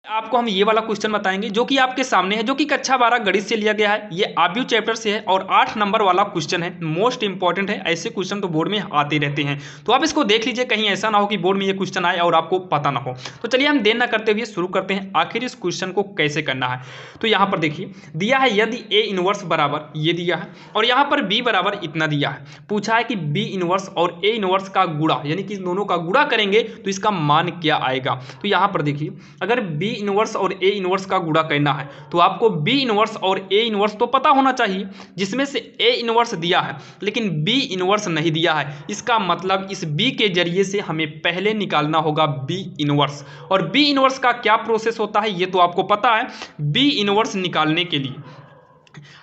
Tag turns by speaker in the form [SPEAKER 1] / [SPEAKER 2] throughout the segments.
[SPEAKER 1] आपको हम ये वाला क्वेश्चन बताएंगे जो कि आपके सामने है, जो कि कक्षा 12 गणित से लिया गया है। ये आव्यूह चैप्टर से है और 8 नंबर वाला क्वेश्चन है, मोस्ट इंपॉर्टेंट है। ऐसे क्वेश्चन तो बोर्ड में आते रहते हैं, तो आप इसको देख लीजिए, कहीं ऐसा ना हो कि बोर्ड में ये क्वेश्चन आए और आपको पता ना हो। तो चलिए हम देर न करते हुए शुरू करते हैं आखिर इस क्वेश्चन को कैसे करना है। तो यहाँ पर देखिए दिया है, यदि ए इनवर्स बराबर ये दिया है और यहाँ पर बी बराबर इतना दिया है। पूछा है कि बी इनवर्स और ए इनवर्स का गुणा, यानी कि दोनों का गुणा करेंगे तो इसका मान क्या आएगा। तो यहाँ पर देखिए, अगर बी इनवर्स और ए इनवर्स का गुणा करना है तो आपको बी इनवर्स और ए इनवर्स तो पता होना चाहिए, जिसमें से ए इनवर्स दिया है लेकिन बी इनवर्स नहीं दिया है। इसका मतलब इस बी के जरिए से हमें पहले निकालना होगा बी इनवर्स। और बी इनवर्स का क्या प्रोसेस होता है ये तो आपको पता है। बी इनवर्स निकालने के लिए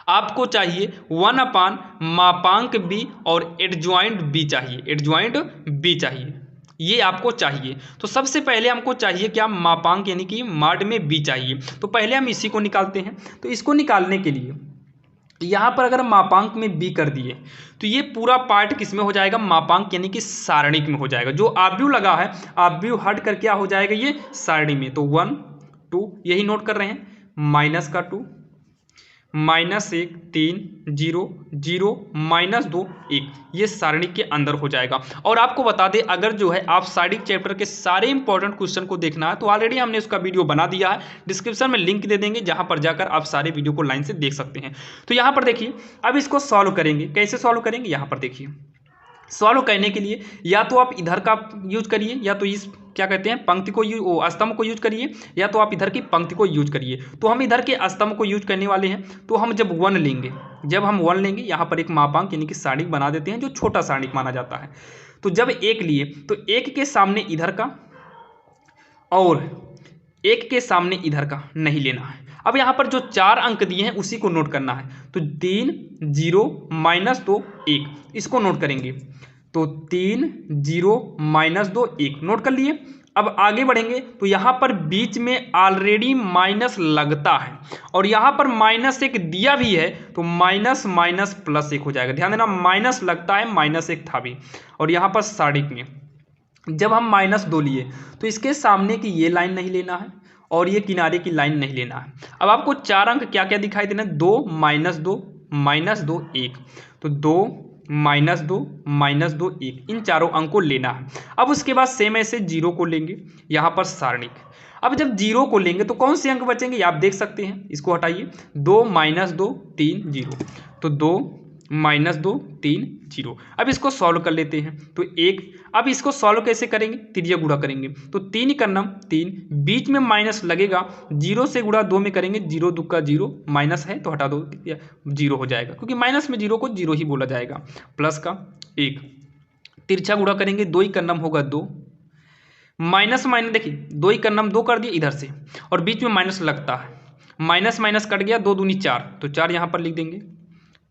[SPEAKER 1] आपको चाहिए 1/, मापांक बी और एडज्वाइंट बी चाहिए, एडज्वाइंट बी चाहिए, ये आपको चाहिए। तो सबसे पहले हमको चाहिए क्या, मापांक, यानी कि माड में बी चाहिए। तो पहले हम इसी को निकालते हैं। तो इसको निकालने के लिए यहाँ पर अगर मापांक में बी कर दिए तो ये पूरा पार्ट किस में हो जाएगा, मापांक यानी कि सारणिक में हो जाएगा। जो आव्यूह लगा है, आव्यूह हट कर क्या हो जाएगा, ये सारणी में। तो 1 2 यही नोट कर रहे हैं, माइनस का 2, -1 3 0 0 -2 1, ये सारणी के अंदर हो जाएगा। और आपको बता दें, अगर जो है आप सारणिक चैप्टर के सारे इंपॉर्टेंट क्वेश्चन को देखना है तो ऑलरेडी हमने उसका वीडियो बना दिया है, डिस्क्रिप्शन में लिंक दे देंगे, जहां पर जाकर आप सारे वीडियो को लाइन से देख सकते हैं। तो यहाँ पर देखिए, अब इसको सॉल्व करेंगे। कैसे सॉल्व करेंगे, यहाँ पर देखिए, सॉल्व करने के लिए या तो आप इधर का यूज करिए, या तो इस क्या कहते हैं पंक्ति को स्तंभ को यूज करिए, या तो आप इधर की पंक्ति को यूज करिए। तो हम इधर के स्तंभ को यूज करने वाले हैं। तो हम जब 1 लेंगे, जब हम 1 लेंगे, यहाँ पर एक मापांक यानी कि सारणिक बना देते हैं जो छोटा सारणिक माना जाता है। तो जब 1 लिए तो 1 के सामने इधर का और 1 के सामने इधर का नहीं लेना है। अब यहाँ पर जो 4 अंक दिए हैं उसी को नोट करना है। तो 3 0 -2 1, इसको नोट करेंगे। तो 3 0 -2 1 नोट कर लिए। अब आगे बढ़ेंगे तो यहाँ पर बीच में ऑलरेडी माइनस लगता है और यहाँ पर -1 दिया भी है, तो माइनस माइनस +1 हो जाएगा। ध्यान देना, माइनस लगता है, -1 था भी। और यहाँ पर सारणिक में जब हम -2 लिए तो इसके सामने की ये लाइन नहीं लेना है और ये किनारे की लाइन नहीं लेना है। अब आपको 4 अंक क्या क्या दिखाई देना है, 2 -2 -2 1, तो 2 -2 -2 1, इन चारों अंक को लेना है। अब उसके बाद सेम ऐसे 0 को लेंगे, यहाँ पर सारणिक। अब जब 0 को लेंगे तो कौन से अंक बचेंगे, आप देख सकते हैं, इसको हटाइए। 2 -2 3 0, तो 2 -2 3 0। अब इसको सॉल्व कर लेते हैं। तो 1, अब इसको सॉल्व कैसे करेंगे, त्रिज्या गुणा करेंगे। तो 3 का नाम 3, बीच में माइनस लगेगा, 0 से गुणा 2 में करेंगे, 0 2 का 0, माइनस है तो हटा दो, 0 हो जाएगा, क्योंकि माइनस में 0 को 0 ही बोला जाएगा। प्लस का 1, तिरछा गुणा करेंगे, 2 का नाम होगा 2, माइनस माइनस देखिए 2 का नाम 2 कर दिए इधर से और बीच में माइनस लगता है, माइनस माइनस कट गया, 2 दूनी 4, तो 4 यहाँ पर लिख देंगे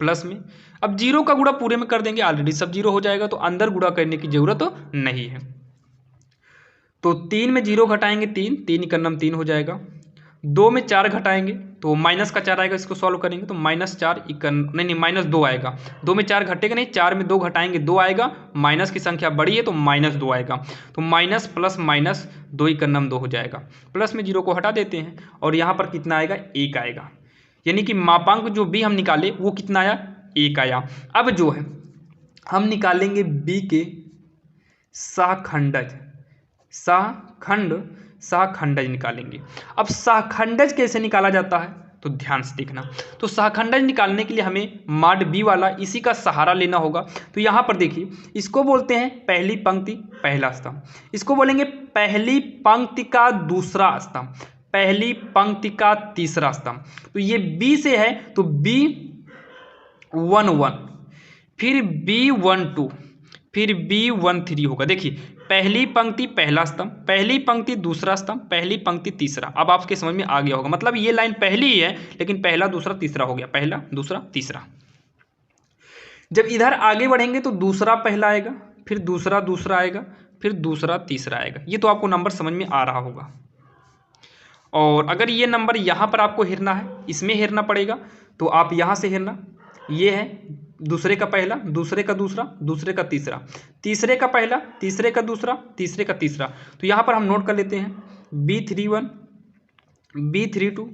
[SPEAKER 1] प्लस में। अब 0 का गुणा पूरे में कर देंगे, ऑलरेडी सब 0 हो जाएगा, तो अंदर गुणा करने की जरूरत नहीं है। तो 3 में 0 घटाएंगे 3, 3 का नाम 3 हो जाएगा। 2 में 4 घटाएंगे तो माइनस का 4 आएगा, इसको सॉल्व करेंगे तो -4 नहीं -2 आएगा। 2 में 4 घटेगा नहीं, 4 में 2 घटाएंगे 2 आएगा, माइनस की संख्या बड़ी है तो -2 आएगा। तो माइनस प्लस माइनस 2 का नाम 2 हो जाएगा। प्लस में 0 को हटा देते हैं और यहाँ पर कितना आएगा, 1 आएगा। यानी कि मापांक जो बी हम निकाले वो कितना आया, 1 आया। अब जो है हम निकालेंगे बी के सहखंडज, सहखंडज निकालेंगे। अब सहखंडज कैसे निकाला जाता है तो ध्यान से देखना। तो सहखंडज निकालने के लिए हमें माड बी वाला इसी का सहारा लेना होगा। तो यहाँ पर देखिए, इसको बोलते हैं पहली पंक्ति पहला स्तंभ, इसको बोलेंगे पहली पंक्ति का दूसरा स्तंभ, पहली पंक्ति का तीसरा स्तंभ। तो ये बी से है तो B11, फिर B12, फिर B13 होगा। देखिए, पहली पंक्ति पहला स्तंभ, पहली पंक्ति दूसरा स्तंभ, पहली पंक्ति तीसरा। अब आपके समझ में आ गया होगा, मतलब ये लाइन पहली ही है लेकिन पहला दूसरा तीसरा हो गया, पहला दूसरा तीसरा। जब इधर आगे बढ़ेंगे तो दूसरा पहला आएगा, फिर दूसरा दूसरा आएगा, फिर दूसरा तीसरा आएगा। ये तो आपको नंबर समझ में आ रहा होगा। और अगर ये नंबर यहाँ पर आपको हेरना है, इसमें हेरना पड़ेगा, तो आप यहाँ से हेरना। ये है दूसरे का पहला, दूसरे का दूसरा, दूसरे का तीसरा, तीसरे का पहला, तीसरे का दूसरा, तीसरे का तीसरा। तो यहाँ पर हम नोट कर लेते हैं B31, B32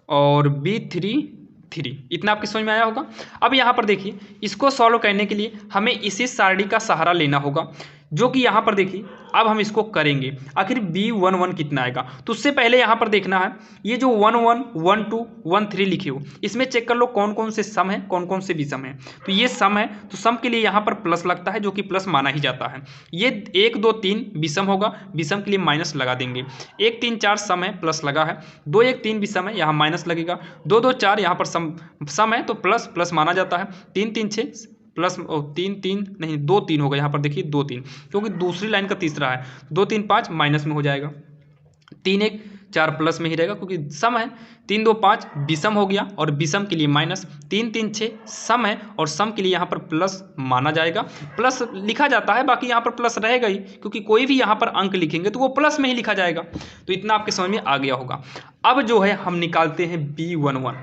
[SPEAKER 1] और B33, इतना आपके समझ में आया होगा। अब यहाँ पर देखिए, इसको सॉल्व करने के लिए हमें इसी सारणी का सहारा लेना होगा, जो कि यहाँ पर देखिए अब हम इसको करेंगे। आखिर B11 कितना आएगा, तो उससे पहले यहाँ पर देखना है ये जो 11, 12, 13 लिखे हो, इसमें चेक कर लो कौन कौन से सम है, कौन कौन से विषम है। तो ये सम है, तो सम के लिए यहाँ पर प्लस लगता है, जो कि प्लस माना ही जाता है। ये 1, 2, 3 विषम होगा, विषम के लिए माइनस लगा देंगे। 1, 3, 4 सम है, प्लस लगा है। 2, 1, 3 विषम है, यहाँ माइनस लगेगा। 2, 2, 4 यहाँ पर सम है, तो प्लस प्लस माना जाता है। 3, 3, 6 प्लस 3, 3 नहीं 2, 3 होगा, यहाँ पर देखिए 2, 3, क्योंकि दूसरी लाइन का तीसरा है। 2, 3, 5 माइनस में हो जाएगा। 3, 1, 4 प्लस में ही रहेगा, क्योंकि सम है। 3, 2, 5 विषम हो गया, और विषम के लिए माइनस। 3, 3, 6 सम है, और सम के लिए यहाँ पर प्लस माना जाएगा। प्लस लिखा जाता है, बाकी यहाँ पर प्लस रहेगा ही, क्योंकि कोई भी यहाँ पर अंक लिखेंगे तो वो प्लस में ही लिखा जाएगा। तो इतना आपके समझ में आ गया होगा। अब जो है हम निकालते हैं B11।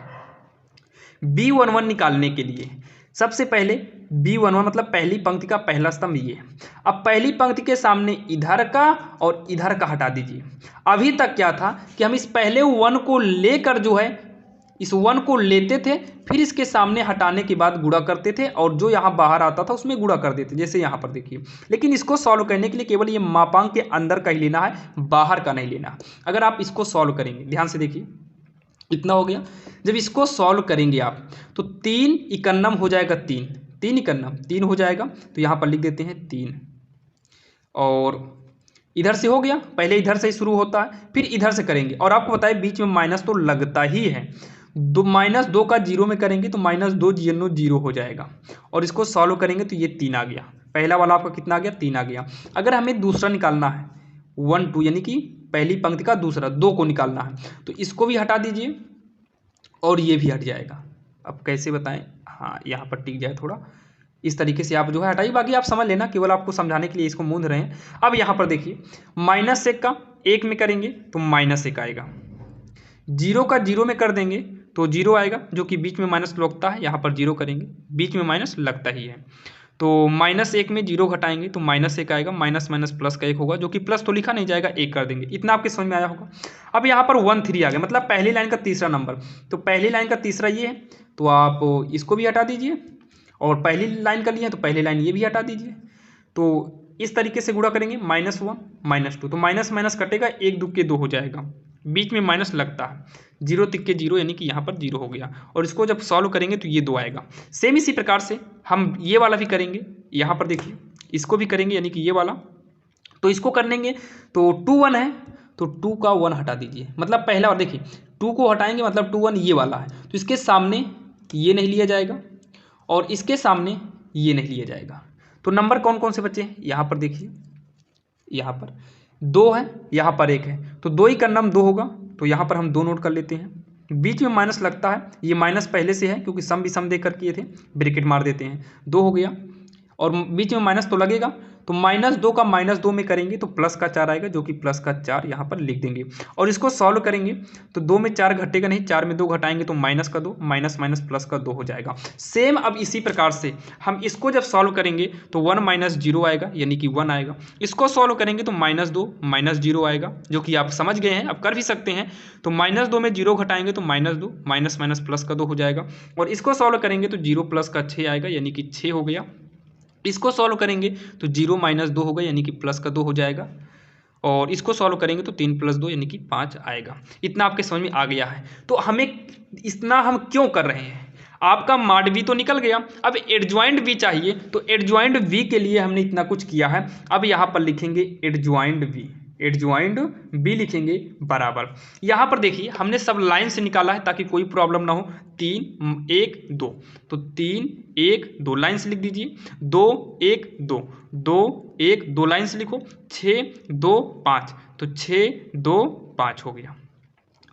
[SPEAKER 1] B11 निकालने के लिए सबसे पहले B11 मतलब पहली पंक्ति का पहला स्तंभ ये। अब पहली पंक्ति के सामने इधर का और इधर का हटा दीजिए। अभी तक क्या था कि हम इस पहले 1 को लेकर जो है इस 1 को लेते थे, फिर इसके सामने हटाने के बाद गुणा करते थे, और जो यहाँ बाहर आता था उसमें गुणा कर देते, जैसे यहाँ पर देखिए। लेकिन इसको सॉल्व करने के लिए केवल ये मापांक के अंदर का ही लेना है, बाहर का नहीं लेना। अगर आप इसको सॉल्व करेंगे, ध्यान से देखिए, इतना हो गया। जब इसको सॉल्व करेंगे आप, तो 3 इकन्नम हो जाएगा, 3 इकन्नम 3 हो जाएगा, तो यहाँ पर लिख देते हैं 3। और इधर से हो गया, पहले इधर से ही शुरू होता है, फिर इधर से करेंगे। और आपको बताया बीच में माइनस तो लगता ही है, -2 का 0 में करेंगे तो -2 0 हो जाएगा। और इसको सॉल्व करेंगे तो ये 3 आ गया। पहला वाला आपका कितना आ गया, 3 आ गया। अगर हमें दूसरा निकालना है 1, 2, यानी कि पहली पंक्ति का दूसरा 2 को निकालना है, तो इसको भी हटा दीजिए और ये भी हट जाएगा। अब कैसे बताएं, हाँ यहाँ पर टिक जाए थोड़ा, इस तरीके से आप जो है हटाइए, बाकी आप समझ लेना, केवल आपको समझाने के लिए इसको मूंद रहे हैं। अब यहाँ पर देखिए, -1 का 1 में करेंगे तो -1 आएगा। 0 का 0 में कर देंगे तो 0 आएगा, जो कि बीच में माइनस लगता है, यहाँ पर 0 करेंगे, बीच में माइनस लगता ही है। तो -1 में 0 घटाएंगे तो -1 आएगा, माइनस माइनस प्लस का 1 होगा, जो कि प्लस तो लिखा नहीं जाएगा, 1 कर देंगे। इतना आपके समझ में आया होगा। अब यहाँ पर 1, 3 आ गया, मतलब पहली लाइन का तीसरा नंबर। तो पहली लाइन का तीसरा ये है, तो आप इसको भी हटा दीजिए, और पहली लाइन का लिए तो पहली लाइन ये भी हटा दीजिए। तो इस तरीके से गुणा करेंगे, -1 -2, तो माइनस माइनस कटेगा, 1 2 के 2 हो जाएगा, बीच में माइनस लगता है, 0 तिक के 0, यानी कि यहाँ पर 0 हो गया। और इसको जब सॉल्व करेंगे तो ये 2 आएगा। सेम इसी प्रकार से हम ये वाला भी करेंगे, यहाँ पर देखिए इसको भी करेंगे, यानी कि ये वाला। तो इसको कर लेंगे तो 2 1 है, तो 2 का 1 हटा दीजिए, मतलब पहला। और देखिए 2 को हटाएंगे मतलब 2 1 ये वाला है, तो इसके सामने ये नहीं लिया जाएगा, और इसके सामने ये नहीं लिया जाएगा। तो नंबर कौन कौन से बचे हैं, यहाँ पर देखिए, यहाँ पर 2 है, यहाँ पर 1 है, तो 2 ही का नाम 2 होगा, तो यहाँ पर हम 2 नोट कर लेते हैं। बीच में माइनस लगता है, ये माइनस पहले से है, क्योंकि सम भी सम देकर किए थे, ब्रैकेट मार देते हैं, 2 हो गया, और बीच में माइनस तो लगेगा, तो -2 का -2 में करेंगे तो प्लस का 4 आएगा, जो कि प्लस का 4 यहाँ पर लिख देंगे। और इसको सॉल्व करेंगे तो 2 में 4 घटेगा नहीं, 4 में 2 घटाएंगे तो -2, माइनस माइनस प्लस का 2 हो जाएगा। सेम अब इसी प्रकार से हम इसको जब सॉल्व करेंगे तो 1 -0 आएगा, यानी कि 1 आएगा। इसको सॉल्व करेंगे तो -2 -0 आएगा, जो कि आप समझ गए हैं, आप कर भी सकते हैं। तो -2 में 0 घटाएंगे तो -2, माइनस माइनस प्लस का 2 हो जाएगा। और इसको सॉल्व करेंगे तो 0 प्लस का 6 आएगा, यानी कि 6 हो गया। इसको सॉल्व करेंगे तो 0 - 2 होगा, यानी कि प्लस का 2 हो जाएगा। और इसको सॉल्व करेंगे तो 3 + 2 यानी कि 5 आएगा। इतना आपके समझ में आ गया है। तो हमें इतना हम क्यों कर रहे हैं, आपका माड वी तो निकल गया, अब एडजॉइंट वी चाहिए। तो एडजॉइंट वी के लिए हमने इतना कुछ किया है। अब यहाँ पर लिखेंगे एडजॉइंट वी, एडजॉइंट बी लिखेंगे बराबर। यहाँ पर देखिए हमने सब लाइन से निकाला है ताकि कोई प्रॉब्लम ना हो। 3 1 2, तो 3 1 2 लाइन से लिख दीजिए। 2 1 2 2 1 2 लाइन से लिखो। 6 2 5, तो 6 2 5 हो गया।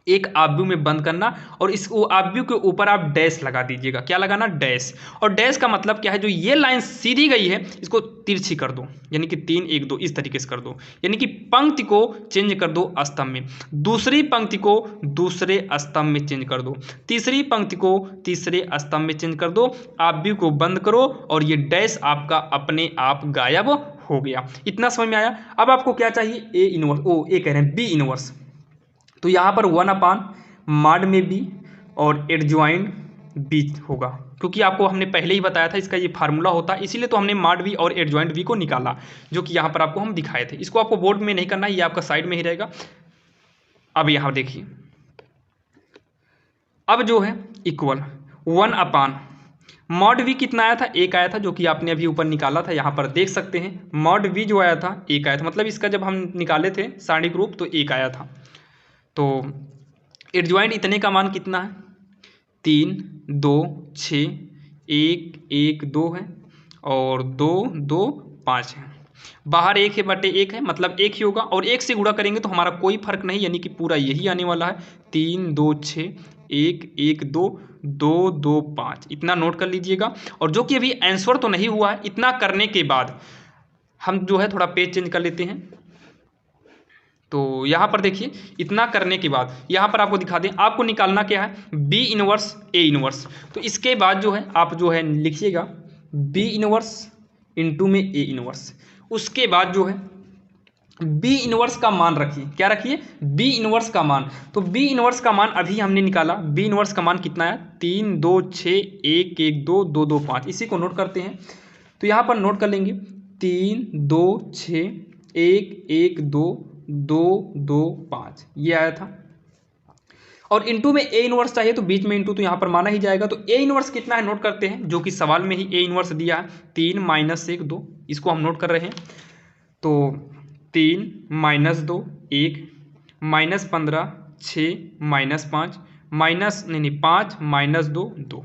[SPEAKER 1] एक आव्यूह में बंद करना, और इस आव्यूह के ऊपर आप डैश लगा दीजिएगा। क्या लगाना, डैश। और डैश का मतलब क्या है, जो ये लाइन सीधी गई है इसको तिरछी कर दो, यानी कि 3 1 2 इस तरीके से कर दो, यानी कि पंक्ति को चेंज कर दो स्तंभ में, दूसरी पंक्ति को दूसरे स्तंभ में चेंज कर दो, तीसरी पंक्ति को तीसरे स्तंभ में चेंज कर दो, आव्यूह को बंद करो, और ये डैश आपका अपने आप गायब हो गया। इतना समझ में आया। अब आपको क्या चाहिए, ए इनवर्स, ओ ए कह रहे हैं बी इनवर्स। तो यहाँ पर 1/mod में बी और एडजॉइंट बी होगा, क्योंकि आपको हमने पहले ही बताया था इसका ये फार्मूला होता है, इसीलिए तो हमने mod बी और एडजॉइंट बी को निकाला, जो कि यहाँ पर आपको हम दिखाए थे। इसको आपको बोर्ड में नहीं करना है, ये आपका साइड में ही रहेगा। अब यहाँ देखिए, अब जो है इक्वल 1/mod v कितना आया था, 1 आया था, जो कि आपने अभी ऊपर निकाला था, यहाँ पर देख सकते हैं mod v जो आया था 1 आया था, मतलब इसका जब हम निकाले थे सारणी ग्रुप तो 1 आया था। तो एडजॉइंट इतने का मान कितना है, 3 2 6 1 1 2 है और 2 2 5 है, बाहर 1 है बटे 1 है, मतलब 1 ही होगा, और 1 से गुणा करेंगे तो हमारा कोई फर्क नहीं, यानी कि पूरा यही आने वाला है। 3 2 6 1 1 2 2 2 5 इतना नोट कर लीजिएगा। और जो कि अभी आंसर तो नहीं हुआ है, इतना करने के बाद हम जो है थोड़ा पेज चेंज कर लेते हैं। तो यहाँ पर देखिए, इतना करने के बाद यहाँ पर आपको दिखा दें, आपको निकालना क्या है, बी इनवर्स ए इनवर्स। तो इसके बाद जो है आप जो है लिखिएगा बी इनवर्स इंटू में ए इनवर्स। उसके बाद जो है बी इनवर्स का मान रखिए, क्या रखिए, बी इनवर्स का मान। तो बी इनवर्स का मान अभी हमने निकाला, बी इनवर्स का मान कितना है, 3 2 6 1 1 2 2 2 5। इसी को नोट करते हैं, तो यहाँ पर नोट कर लेंगे 3 2 6 1 1 2 2 2 5 ये आया था। और इंटू में ए इनवर्स चाहिए तो बीच में इंटू तो यहाँ पर माना ही जाएगा। तो ए इनवर्स कितना है नोट करते हैं, जो कि सवाल में ही ए इनवर्स दिया है 3 -1 2, इसको हम नोट कर रहे हैं। तो 3 -2 1 -15 6 -5 5 -2 2।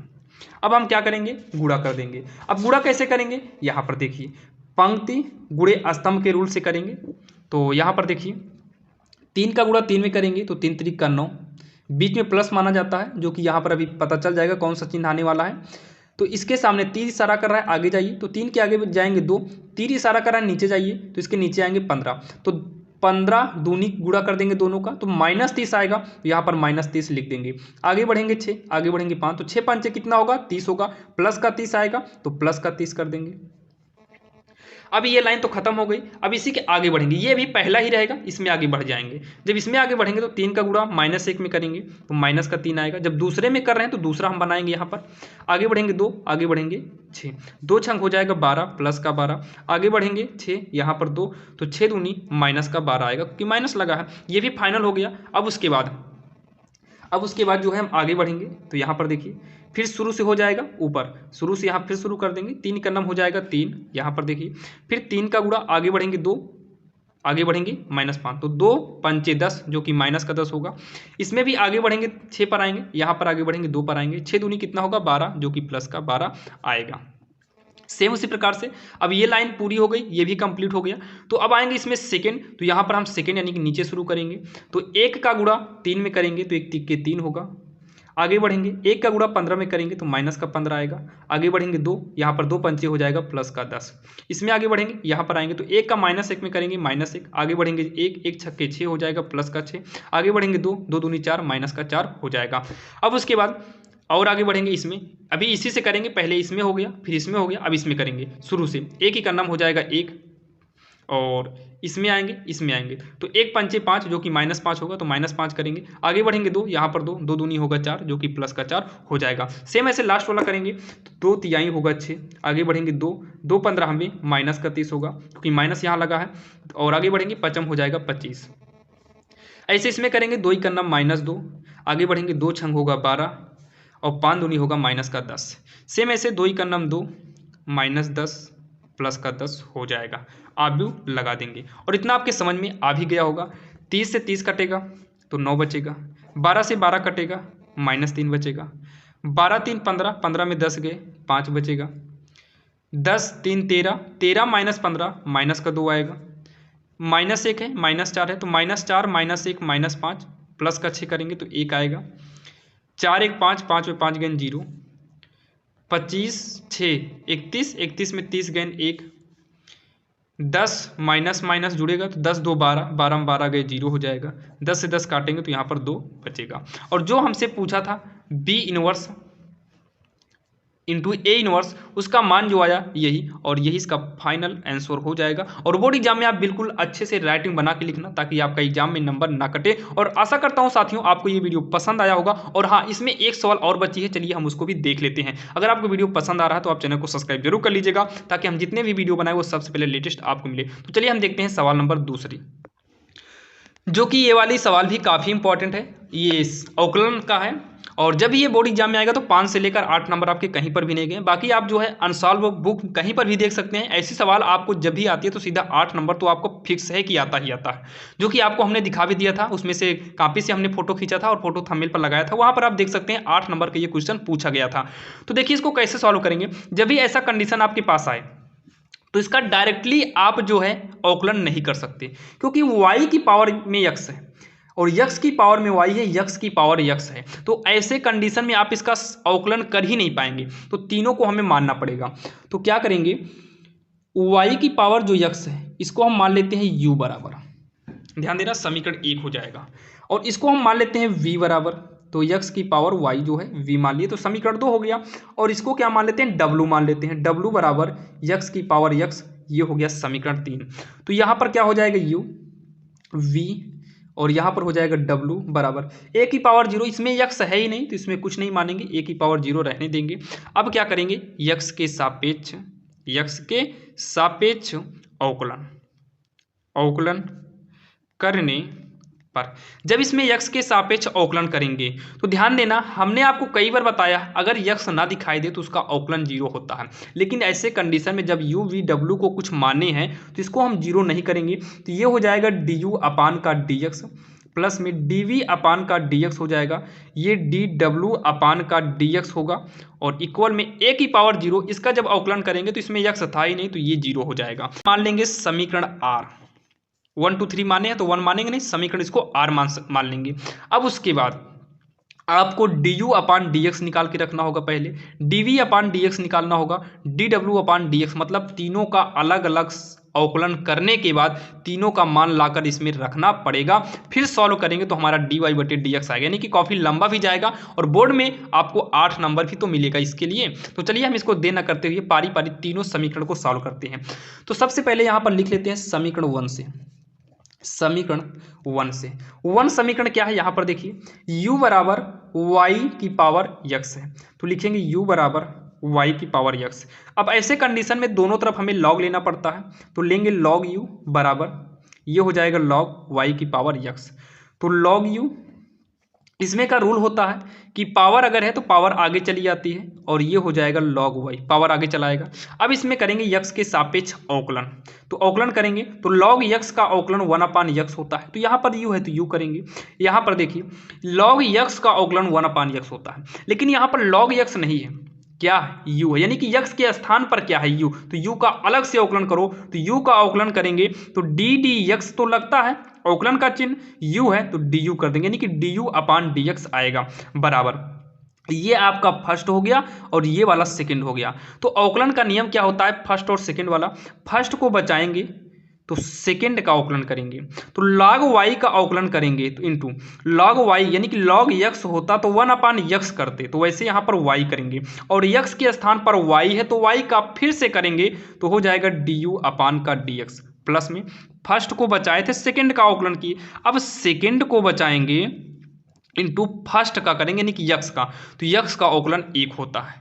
[SPEAKER 1] अब हम क्या करेंगे, गुणा कर देंगे। अब गुणा कैसे करेंगे, यहाँ पर देखिए पंक्ति गुणे स्तंभ के रूल से करेंगे। तो यहाँ पर देखिए 3 का गुणा 3 में करेंगे तो 3 3 का 9, बीच में प्लस माना जाता है, जो कि यहाँ पर अभी पता चल जाएगा कौन सा चिन्ह आने वाला है। तो इसके सामने 3 इशारा कर रहा है आगे जाइए, तो 3 के आगे जाएंगे 2, 3 इशारा कर रहा है नीचे जाइए, तो इसके नीचे आएंगे 15। तो 15 दूनी गुणा कर देंगे दोनों का, तो -30 आएगा, तो यहाँ पर -30 लिख देंगे। आगे बढ़ेंगे 6, आगे बढ़ेंगे 5, तो 6 5 कितना होगा, 30 होगा, प्लस का 30 आएगा तो प्लस का 30 कर देंगे। अब ये लाइन तो खत्म हो गई। अब इसी के आगे बढ़ेंगे, ये भी पहला ही रहेगा, इसमें आगे बढ़ जाएंगे। जब इसमें आगे बढ़ेंगे तो 3 का गुणा -1 में करेंगे तो माइनस का 3 आएगा। जब दूसरे में कर रहे हैं तो दूसरा हम बनाएंगे यहाँ पर। आगे बढ़ेंगे 2, आगे बढ़ेंगे 6, 2 छंग हो जाएगा 12 प्लस का 12, आगे बढ़ेंगे 6, यहाँ पर 2, तो 6 दूनी -12 आएगा, क्योंकि माइनस लगा है। ये भी फाइनल हो गया। अब उसके बाद जो है हम आगे बढ़ेंगे, तो यहाँ पर देखिए फिर शुरू से हो जाएगा ऊपर, शुरू से यहाँ फिर शुरू कर देंगे, 3 का नम हो जाएगा 3, यहाँ पर देखिए फिर 3 का गुणा आगे बढ़ेंगे 2, आगे बढ़ेंगे -5, तो 2 5 10 जो कि -10 होगा। इसमें भी आगे बढ़ेंगे 6 पर आएंगे, यहाँ पर आगे बढ़ेंगे 2 पर आएंगे, 6 दूनी कितना होगा 12 जो कि प्लस का 12 आएगा। सेम उसी प्रकार से अब ये लाइन पूरी हो गई, ये भी कंप्लीट हो गया। तो अब आएंगे इसमें सेकंड, तो यहाँ पर हम सेकंड यानी कि नीचे शुरू करेंगे। तो 1 का गुणा 3 में करेंगे तो 1 3 के 3 होगा। आगे बढ़ेंगे 1 का गुणा 15 में करेंगे तो माइनस का 15 आएगा। आगे बढ़ेंगे 2, यहाँ पर 2 पंचे हो जाएगा प्लस का 10। इसमें आगे बढ़ेंगे, यहाँ पर आएंगे तो 1 का -1 में करेंगे -1, आगे बढ़ेंगे 1 1 छक्के 6 हो जाएगा प्लस का 6, आगे बढ़ेंगे 2 2 दूनी 4 माइनस का 4 हो जाएगा। अब उसके बाद और आगे बढ़ेंगे इसमें, अभी इसी से करेंगे, पहले इसमें हो गया फिर इसमें हो गया, अब इसमें करेंगे शुरू से। 1 ही का नाम हो जाएगा 1, और इसमें आएंगे इसमें आएंगे तो 1 पंचे 5 जो कि -5 होगा तो -5 करेंगे। आगे बढ़ेंगे 2, यहाँ पर 2 2 दूनी होगा 4 जो कि प्लस का 4 हो जाएगा। सेम ऐसे लास्ट वाला करेंगे तो 2 तिहाई होगा 6, आगे बढ़ेंगे 2 2 15 हमें माइनस का 30 होगा क्योंकि माइनस यहाँ लगा है, और आगे बढ़ेंगे 5 हो जाएगा 25। ऐसे इसमें करेंगे 2 ही का नाम -2, आगे बढ़ेंगे 2 छंग होगा 12 और 5 दूनी होगा माइनस का 10। सेम ऐसे 2 ही का नाम 2 -10 प्लस का 10 हो जाएगा। आव्यू लगा देंगे और इतना आपके समझ में आ भी गया होगा। 30 से 30 कटेगा तो 9 बचेगा, 12 से 12 कटेगा -3 बचेगा, 12 3 15, 15 में 10 गए 5 बचेगा, 10 3 13, 13 -15 माइनस का 2 आएगा, -1 है -4 है तो -4 -1 -5 प्लस का 6 करेंगे तो 1 आएगा, 4 1 5 5 में 5 गए 0, 25 6 31, 31 में 30 गए 1, 10 माइनस माइनस जुड़ेगा तो 10 2 12, 12 में 12 गए 0 हो जाएगा, 10 से 10 काटेंगे तो यहाँ पर 2 बचेगा। और जो हमसे पूछा था B inverse into A inverse, उसका मान जो आया यही, और यही इसका फाइनल आंसर हो जाएगा। और बोर्ड एग्जाम में आप बिल्कुल अच्छे से राइटिंग बना के लिखना ताकि आपका एग्जाम में नंबर ना कटे। और आशा करता हूं साथियों आपको ये वीडियो पसंद आया होगा। और हाँ, इसमें एक सवाल और बची है, चलिए हम उसको भी देख लेते हैं। अगर आपको वीडियो पसंद आ रहा है तो आप चैनल को सब्सक्राइब जरूर कर लीजिएगा ताकि हम जितने भी वीडियो बनाए वो सबसे पहले लेटेस्ट आपको मिले। तो चलिए हम देखते हैं सवाल नंबर दूसरी, जो कि ये वाली सवाल भी काफ़ी इंपॉर्टेंट है। ये अवकलन का है, और जब ये बोर्ड एग्जाम में आएगा तो 5 से लेकर 8 नंबर आपके कहीं पर भी नहीं गए। बाकी आप जो है अनसॉल्व बुक कहीं पर भी देख सकते हैं। ऐसी सवाल आपको जब भी आती है तो सीधा 8 नंबर तो आपको फिक्स है कि आता ही आता है, जो कि आपको हमने दिखा भी दिया था। उसमें से कॉपी से हमने फोटो खींचा था और फोटो थंबनेल पर लगाया था, वहाँ पर आप देख सकते हैं 8 नंबर का ये क्वेश्चन पूछा गया था। तो देखिए इसको कैसे सॉल्व करेंगे। जब भी ऐसा कंडीशन आपके पास आए तो इसका डायरेक्टली आप जो है अवकलन नहीं कर सकते, क्योंकि y की पावर में x है और x की पावर में y है, x की पावर x है। तो ऐसे कंडीशन में आप इसका अवकलन कर ही नहीं पाएंगे, तो तीनों को हमें मानना पड़ेगा। तो क्या करेंगे, y की पावर जो x है इसको हम मान लेते हैं u बराबर, ध्यान देना समीकरण 1 हो जाएगा। और इसको हम मान लेते हैं v बराबर, तो x की पावर y जो है v मान लिए, तो समीकरण 2 हो गया। और इसको क्या मान लेते हैं, w मान लेते हैं, w बराबर x की पावर x, ये हो गया समीकरण 3। तो यहाँ पर क्या हो जाएगा u v, और यहाँ पर हो जाएगा w बराबर a की पावर 0, इसमें x है ही नहीं तो इसमें कुछ नहीं मानेंगे, a की पावर 0 रहने देंगे। अब क्या करेंगे, x के सापेक्ष अवकलन करने पर, जब इसमें x के सापेक्ष अवकलन करेंगे तो ध्यान देना हमने आपको कई बार बताया अगर x ना दिखाई दे तो उसका अवकलन 0 होता है। लेकिन ऐसे कंडीशन में जब u v w को कुछ माने हैं तो इसको हम 0 नहीं करेंगे। तो ये हो जाएगा du अपान का dx प्लस में dv अपान का dx हो जाएगा, ये dw अपान का dx होगा, और इक्वल में a की पावर 0, इसका जब अवकलन करेंगे तो इसमें x था ही नहीं तो ये 0 हो जाएगा। मान लेंगे समीकरण r, 1 2 3 माने हैं तो 1 मानेंगे नहीं, समीकरण इसको r मान लेंगे। अब उसके बाद आपको du अपान dx निकाल के रखना होगा, पहले dv अपान dx निकालना होगा, dw अपान dx, मतलब तीनों का अलग अलग अवकलन करने के बाद तीनों का मान लाकर इसमें रखना पड़ेगा। फिर सॉल्व करेंगे तो हमारा dy बटे dx आएगा, यानी कि काफ़ी लंबा भी जाएगा और बोर्ड में आपको 8 नंबर भी तो मिलेगा इसके लिए। तो चलिए हम इसको देना करते हुए पारी पारी तीनों समीकरण को सॉल्व करते हैं। तो सबसे पहले यहाँ पर लिख लेते हैं समीकरण 1 से, वन समीकरण क्या है, यहाँ पर देखिए u बराबर y की पावर x है, तो लिखेंगे u बराबर y की पावर x। अब ऐसे कंडीशन में दोनों तरफ हमें log लेना पड़ता है, तो लेंगे log u बराबर, ये हो जाएगा log y की पावर x। तो log u, इसमें का रूल होता है कि पावर अगर है तो पावर आगे चली जाती है, और ये हो जाएगा log y, पावर आगे चलाएगा। अब इसमें करेंगे x के सापेक्ष अवकलन, तो अवकलन करेंगे तो log x का अवकलन 1 अपान x होता है, तो यहाँ पर u है तो u करेंगे। यहाँ पर देखिए log x का अवकलन 1 अपान x होता है, लेकिन यहाँ पर log x नहीं है, क्या है, u है, यानी कि x के स्थान पर क्या है, u, तो u का अलग से अवकलन करो, तो u का अवकलन करेंगे तो ddx तो लगता है अवकलन का चिन्ह, u है तो du कर देंगे, यानी कि du अपान dx आएगा बराबर, ये आपका फर्स्ट हो गया और ये वाला सेकंड हो गया। तो अवकलन का नियम क्या होता है, फर्स्ट और सेकंड वाला, फर्स्ट को बचाएंगे तो सेकंड का अवकलन करेंगे, तो log y का अवकलन करेंगे तो इंटू log y, यानी कि log x होता तो 1 अपान x करते, तो वैसे यहाँ पर y करेंगे, और x के स्थान पर y है तो y का फिर से करेंगे तो हो जाएगा du अपान का dx, प्लस में फर्स्ट को बचाए थे सेकंड का अवकलन किए, अब सेकंड को बचाएंगे इंटू फर्स्ट का करेंगे, यानी कि x का, तो x का अवकलन 1 होता है।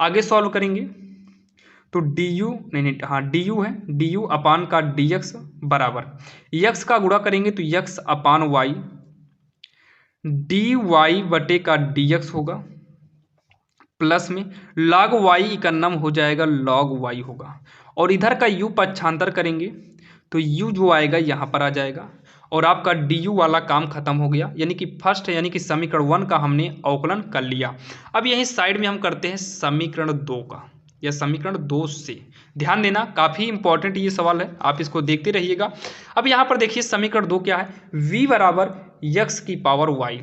[SPEAKER 1] आगे सॉल्व करेंगे तो du du है, du अपान का dx बराबर x का गुणा करेंगे तो x अपान y, dy बटे का dx होगा, प्लस में log y का नाम हो जाएगा log y होगा, और इधर का u पक्षांतर करेंगे तो u जो आएगा यहाँ पर आ जाएगा, और आपका du वाला काम खत्म हो गया, यानी कि फर्स्ट यानी कि समीकरण 1 का हमने अवकलन कर लिया। अब यही साइड में हम करते हैं समीकरण 2 का, या समीकरण 2 से, ध्यान देना काफ़ी इंपॉर्टेंट ये सवाल है, आप इसको देखते रहिएगा। अब यहाँ पर देखिए समीकरण 2 क्या है, v बराबर x की पावर y,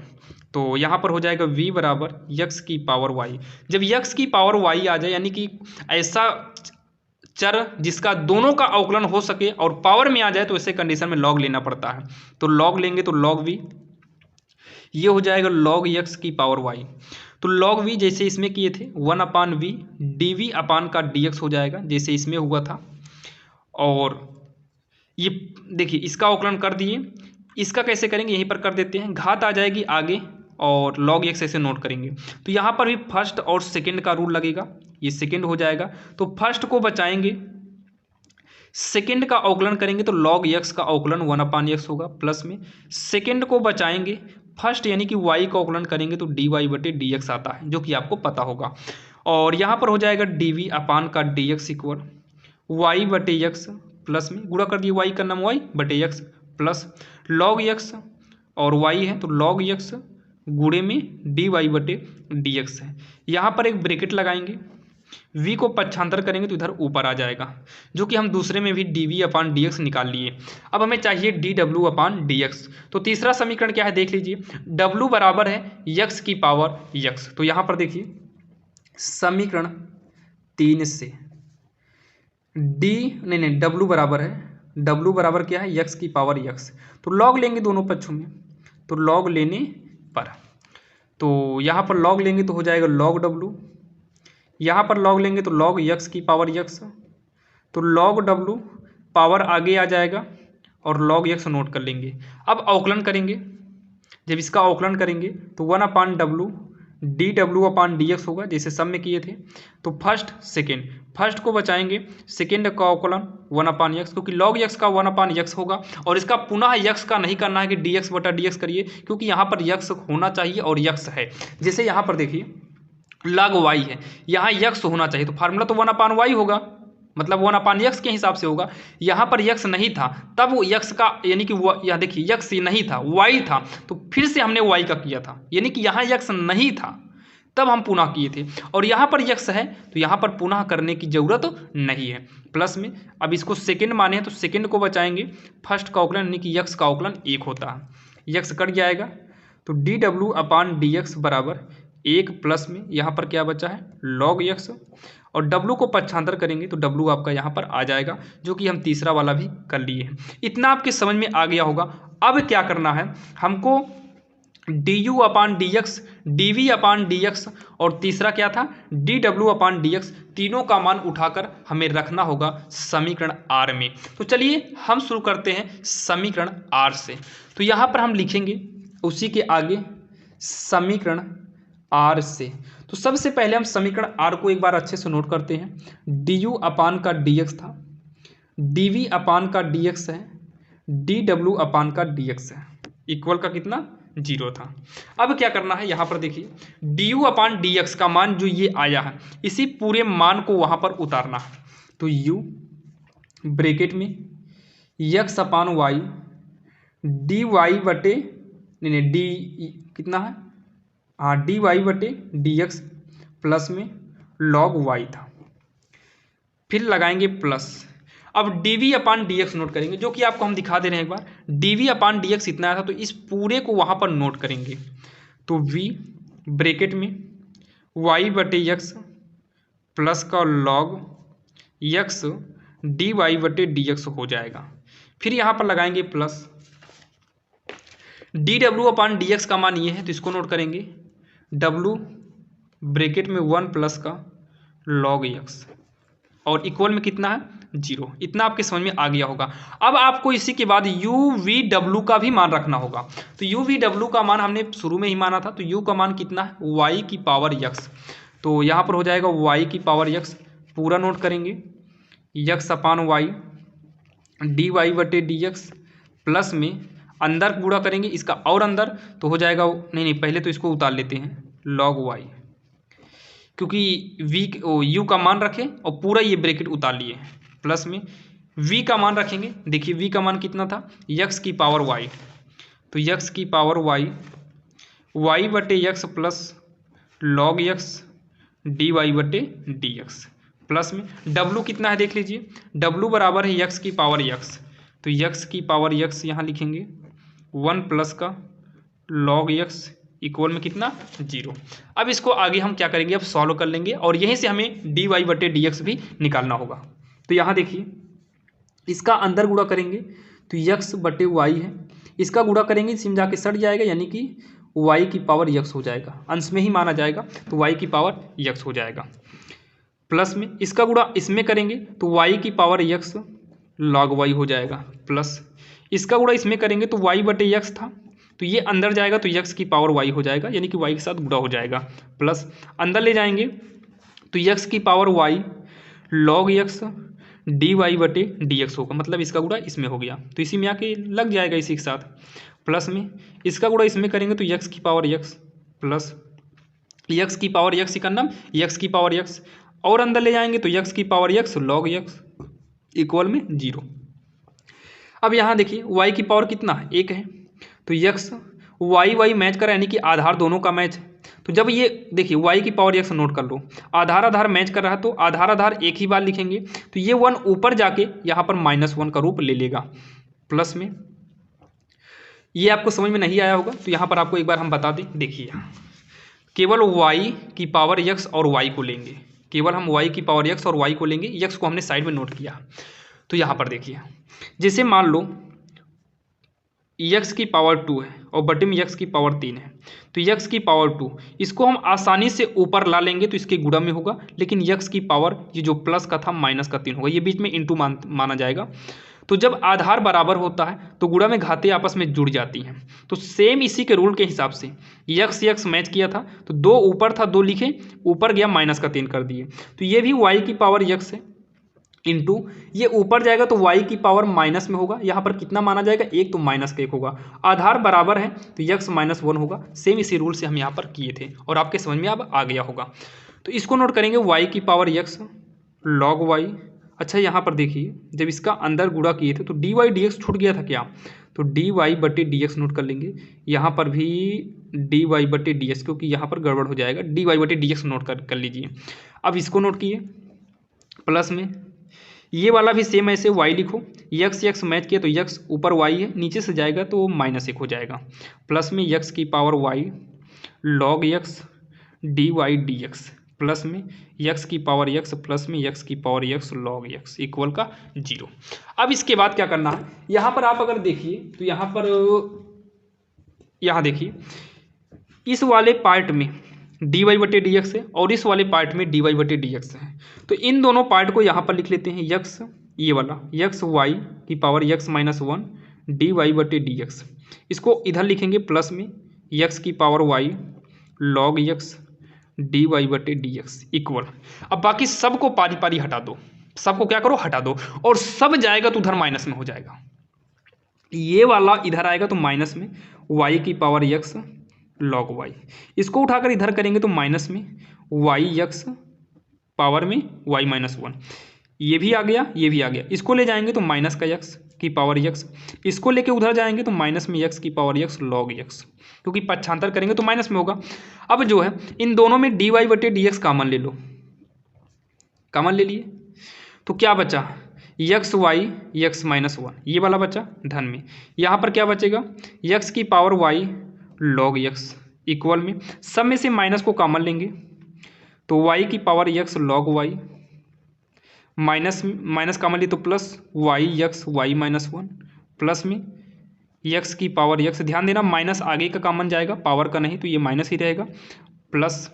[SPEAKER 1] तो यहाँ पर हो जाएगा v बराबर x की पावर y। जब x की पावर y आ जाए, यानी कि ऐसा चर जिसका दोनों का अवकलन हो सके और पावर में आ जाए, तो ऐसे कंडीशन में log लेना पड़ता है, तो log लेंगे तो log v, ये हो जाएगा log x की पावर y। तो log v जैसे इसमें किए थे 1/v dv अपान का dx हो जाएगा जैसे इसमें हुआ था। और ये देखिए इसका अवकलन कर दिए, इसका कैसे करेंगे यहीं पर कर देते हैं, घात आ जाएगी आगे और log x ऐसे नोट करेंगे। तो यहाँ पर भी फर्स्ट और सेकंड का रूल लगेगा, ये सेकंड हो जाएगा। तो फर्स्ट को बचाएंगे, सेकंड का अवकलन करेंगे तो log x का अवकलन 1/x होगा प्लस में, सेकंड को बचाएंगे फर्स्ट यानी कि y का अवकलन करेंगे तो dy/dx आता है जो कि आपको पता होगा। और यहाँ पर हो जाएगा dv अपान का dx इक्वल y/x प्लस में गुणा कर दिए y का नाम y/x प्लस log x और y है तो log x गुणे में dy/dx है। यहाँ पर एक ब्रैकेट लगाएंगे, v को पक्षांतर करेंगे तो इधर ऊपर आ जाएगा जो कि हम दूसरे में भी dv/dx निकाल लिए। अब हमें चाहिए dw/dx। तो तीसरा समीकरण क्या है देख लीजिए, w बराबर है x की पावर x। तो यहाँ पर देखिए समीकरण 3 से w बराबर है, w बराबर क्या है x की पावर x। तो log लेंगे दोनों पक्षों में, तो log लेने पर तो यहाँ पर log लेंगे तो हो जाएगा log w, यहाँ पर log लेंगे तो log x की पावर x, तो log w पावर आगे आ जाएगा और log x नोट कर लेंगे। अब अवकलन करेंगे, जब इसका अवकलन करेंगे तो 1/w dw/dx होगा जैसे सब में किए थे। तो फर्स्ट सेकेंड, फर्स्ट को बचाएंगे, सेकेंड का अवकलन 1/x क्योंकि log x का 1/x होगा और इसका पुनः x का नहीं करना है कि dx/dx करिए क्योंकि यहाँ पर x होना चाहिए और x है। जैसे यहाँ पर देखिए log y है, यहाँ x होना चाहिए तो फार्मूला तो 1/y होगा, मतलब 1/x के हिसाब से होगा। यहाँ पर x नहीं था तब वो x का यानी कि यहाँ देखिए x नहीं था y था तो फिर से हमने y का किया था, यानी कि यहाँ x नहीं था तब हम पुनः किए थे और यहाँ पर x है तो यहाँ पर पुनः करने की जरूरत नहीं है। प्लस में अब इसको सेकेंड माने हैं तो सेकेंड को बचाएंगे, फर्स्ट का अवकलन यानी कि x का अवकलन 1 होता है, x कट जाएगा तो dw/dx बराबर 1 प्लस में यहाँ पर क्या बचा है log x और w को पक्षांतर करेंगे तो w आपका यहाँ पर आ जाएगा जो कि हम तीसरा वाला भी कर लिए हैं। इतना आपके समझ में आ गया होगा। अब क्या करना है हमको du/dx dv/dx और तीसरा क्या था dw/dx, तीनों का मान उठाकर हमें रखना होगा समीकरण R में। तो चलिए हम शुरू करते हैं समीकरण R से। तो यहाँ पर हम लिखेंगे उसी के आगे समीकरण R से। तो सबसे पहले हम समीकरण R को एक बार अच्छे से नोट करते हैं। du/dx था, dv/dx है, dw/dx है, इक्वल का कितना 0 था। अब क्या करना है यहाँ पर देखिए du/dx का मान जो ये आया है इसी पूरे मान को वहाँ पर उतारना है। तो u ब्रैकेट में x/y dy कितना है dy/dx प्लस में log y था, फिर लगाएंगे प्लस। अब dv/dx नोट करेंगे जो कि आपको हम दिखा दे रहे हैं एक बार, dv/dx इतना आया था तो इस पूरे को वहाँ पर नोट करेंगे। तो v ब्रैकेट में y/x प्लस का log x dy/dx हो जाएगा, फिर यहाँ पर लगाएंगे प्लस। dw/dx का मान ये है तो इसको नोट करेंगे, w ब्रैकेट में 1 प्लस का log x और इक्वल में कितना है 0। इतना आपके समझ में आ गया होगा। अब आपको इसी के बाद u/v/w का भी मान रखना होगा। तो u/v/w का मान हमने शुरू में ही माना था, तो u का मान कितना है y/x। तो यहाँ पर हो जाएगा y/x पूरा नोट करेंगे, x/y dy/dx प्लस में अंदर गुणा करेंगे इसका और अंदर तो हो जाएगा नहीं पहले तो इसको उतार लेते हैं log y, क्योंकि u का मान रखें और पूरा ये ब्रैकेट उतार लिए, प्लस में v का मान रखेंगे। देखिए v का मान कितना था x/y, तो x/y y/x plus log x dy/dx plus में w कितना है देख लीजिए, w बराबर है x/x, तो x/x यहाँ लिखेंगे 1 प्लस का log x इक्वल में कितना 0। अब इसको आगे हम क्या करेंगे अब सॉल्व कर लेंगे और यहीं से हमें dy/dx भी निकालना होगा। तो यहाँ देखिए इसका अंदर गुणा करेंगे तो x/y है, इसका गुणा करेंगे इसमें जाके सट जाएगा यानी कि y की पावर x हो जाएगा, अंश में ही माना जाएगा तो y की पावर x हो जाएगा। प्लस में इसका गुणा इसमें करेंगे तो y की पावर x log y हो जाएगा। प्लस इसका गुणा इसमें करेंगे तो y बटे x था, तो ये अंदर जाएगा तो x की पावर y हो जाएगा, यानी कि y के साथ गुणा हो जाएगा। प्लस अंदर ले जाएंगे तो x की power y log x dy बटे dx होगा, मतलब इसका गुणा इसमें हो गया तो इसी में आके लग जाएगा इसी के साथ। प्लस में इसका गुणा इसमें करेंगे तो x की पावर x प्लस x की पावर x का नाम x की पावर x, और अंदर ले जाएंगे तो x की power x log x equal में 0। अब यहाँ देखिए y की पावर कितना 1 है, तो x y मैच कर रहा है, यानी कि आधार दोनों का मैच है। तो जब ये देखिए y की पावर x नोट कर लो, आधार आधार मैच कर रहा है तो आधार आधार एक ही बार लिखेंगे, तो ये 1 ऊपर जाके यहाँ पर -1 का रूप ले लेगा। प्लस में ये आपको समझ में नहीं आया होगा तो यहाँ पर आपको एक बार हम बता दें, देखिए केवल y की पावर x और y को लेंगे, केवल हम y की पावर x और y को लेंगे, x को हमने साइड में नोट किया। तो यहाँ पर देखिए जैसे मान लो x की पावर 2 है और बटे में x की पावर 3 है, तो x की पावर 2 इसको हम आसानी से ऊपर ला लेंगे तो इसके गुणा में होगा, लेकिन x की पावर ये जो प्लस का था माइनस का 3 होगा, ये बीच में इंटू माना जाएगा। तो जब आधार बराबर होता है तो गुणा में घाते आपस में जुड़ जाती हैं, तो सेम इसी के रूल के हिसाब से x मैच किया था तो 2 ऊपर था 2 लिखे, ऊपर गया -3 कर दिए, तो ये भी y की पावर x है इंटू ये ऊपर जाएगा तो y की पावर माइनस में होगा, यहाँ पर कितना माना जाएगा 1, तो -1 होगा, आधार बराबर है तो x -1 होगा। सेम इसी रूल से हम यहाँ पर किए थे और आपके समझ में अब आ गया होगा। तो इसको नोट करेंगे y की पावर x log y। अच्छा यहाँ पर देखिए जब इसका अंदर गुणा किए थे तो dy dx छूट गया था क्या, तो dy बटे dx नोट कर लेंगे, यहाँ पर भी dy बटे dx, क्योंकि यहाँ पर गड़बड़ हो जाएगा, dy बटे dx नोट कर लीजिए। अब इसको नोट किए, प्लस में ये वाला भी सेम ऐसे y लिखो, x मैच किया तो x ऊपर y है, नीचे से जाएगा तो -1 हो जाएगा। प्लस में x की power y log x dy dx, plus में x की पावर x प्लस में x की power x log x equal का 0। अब इसके बाद क्या करना है, यहाँ पर आप अगर देखिए तो यहाँ देखिए इस वाले पार्ट में dy बटे dx है और इस वाले पार्ट में dy बटे dx है, तो इन दोनों पार्ट को यहाँ पर लिख लेते हैं x, ये वाला x y की पावर x -1 dy बटे dx, इसको इधर लिखेंगे प्लस में x की power y log x dy बटे dx इक्वल। अब बाकी सबको पारी पारी हटा दो, सबको क्या करो हटा दो, और सब जाएगा तो उधर माइनस में हो जाएगा, ये वाला इधर आएगा तो माइनस में y की पावर x log y, इसको उठाकर इधर करेंगे तो माइनस में y(x) पावर में y -1, ये भी आ गया ये भी आ गया, इसको ले जाएंगे तो माइनस का x की पावर x, इसको लेके उधर जाएंगे तो माइनस में x की पावर x log x, क्योंकि पक्षांतर करेंगे तो माइनस में होगा। अब जो है इन दोनों में dy बटे dx कॉमन ले लो, कॉमन ले लिए तो क्या बचा x y x -1, ये वाला बचा धन में, यहाँ पर क्या बचेगा x की power y log x equal में सब में से माइनस को कॉमन लेंगे तो y की power x log y minus common ली तो प्लस y(x) y -1 प्लस में x की पावर x, ध्यान देना माइनस आगे का कॉमन जाएगा, पावर का नहीं, तो ये माइनस ही रहेगा, प्लस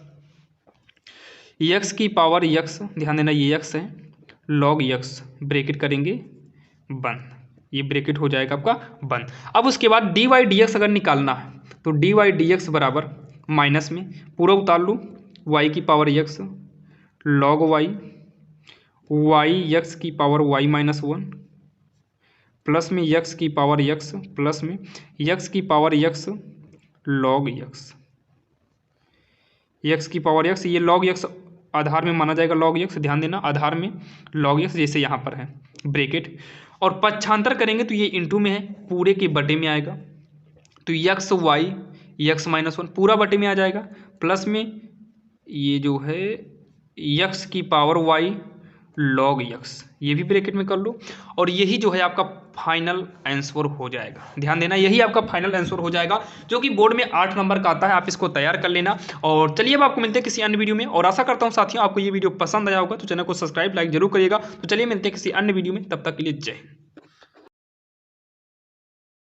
[SPEAKER 1] x की पावर x, ध्यान देना ये x है, log x ब्रैकेट करेंगे बंद, ये ब्रैकेट हो जाएगा आपका बंद। अब उसके बाद dy dx अगर निकालना है तो dy dx बराबर माइनस में पूरा उतार लो y की power x log y x की पावर y -1 प्लस में x की पावर x प्लस में x की पावर x log x की पावर x, ये log x आधार में माना जाएगा log x, ध्यान देना आधार में log x जैसे यहाँ पर है ब्रैकेट, और पक्षांतर करेंगे तो ये इंटू में है पूरे के बटे में आएगा, तो x y x -1 पूरा बटे में आ जाएगा, प्लस में ये जो है x की पावर y log x, ये भी ब्रैकेट में कर लो, और यही जो है आपका फाइनल आंसर हो जाएगा। ध्यान देना यही आपका फाइनल आंसर हो जाएगा, जो कि बोर्ड में 8 नंबर का आता है, आप इसको तैयार कर लेना। और चलिए अब आपको मिलते हैं किसी अन्य वीडियो में, और आशा करता हूँ साथियों आपको ये वीडियो पसंद आया होगा, तो चैनल को सब्सक्राइब लाइक जरूर करिएगा। तो चलिए मिलते हैं किसी अन्य वीडियो में, तब तक के लिए जय हिंद।